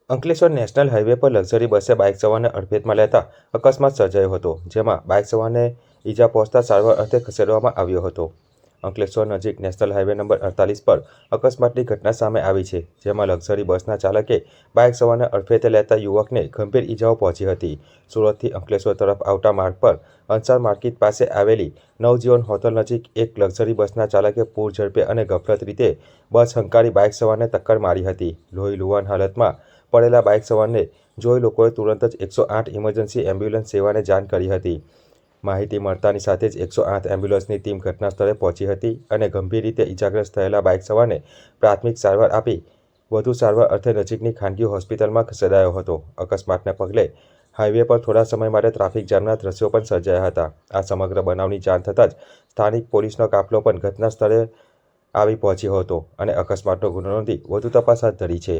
Ankleshwar national highway પર luxury બસે bike સવારને અડફેટમાં લેતા અકસ્માત સર્જાયો હતો, જેમાં બાઇક સવારને ઈજા પહોંચતા સારવાર અર્થે ખસેડવામાં આવ્યો હતો. અંકલેશ્વર નજીક નેશનલ હાઈવે નંબર 48 પર અકસ્માતની ઘટના સામે આવી છે, જેમાં લક્ઝરી બસના ચાલકે બાઇક સવારને અડફેટે લેતા યુવકને ગંભીર ઈજાઓ પહોંચી હતી. સુરતથી અંકલેશ્વર તરફ આવતા માર્ગ પર અંસાર માર્કેટ પાસે આવેલી નવજીવન હોટલ નજીક એક લક્ઝરી બસના ચાલકે પૂર ઝડપે અને ગફલત રીતે બસ હંકારી બાઇક સવારને ટક્કર મારી હતી. લોહી લુહાણ હાલતમાં પડેલા બાઇક સવારને જોઈ લોકોએ તુરંત જ 108 ઇમરજન્સી એમ્બ્યુલન્સ સેવાને જાણ કરી હતી. માહિતી મળતાની સાથે જ 108 એમ્બ્યુલન્સની ટીમ ઘટના સ્થળે પહોંચી હતી અને ગંભીર રીતે ઈજાગ્રસ્ત થયેલા બાઇક સવારને પ્રાથમિક સારવાર આપી વધુ સારવાર અર્થે નજીકની ખાનગી હોસ્પિટલમાં ખસેડાયો હતો. અકસ્માતને પગલે હાઈવે પર થોડા સમય માટે ટ્રાફિક જામના દ્રશ્યો પણ સર્જાયા હતા. આ સમગ્ર બનાવની જાણ થતાં જ સ્થાનિક પોલીસનો કાફલો પણ ઘટના સ્થળે આવી પહોંચ્યો હતો અને અકસ્માતનો ગુનો નોંધી વધુ તપાસ હાથ ધરી છે.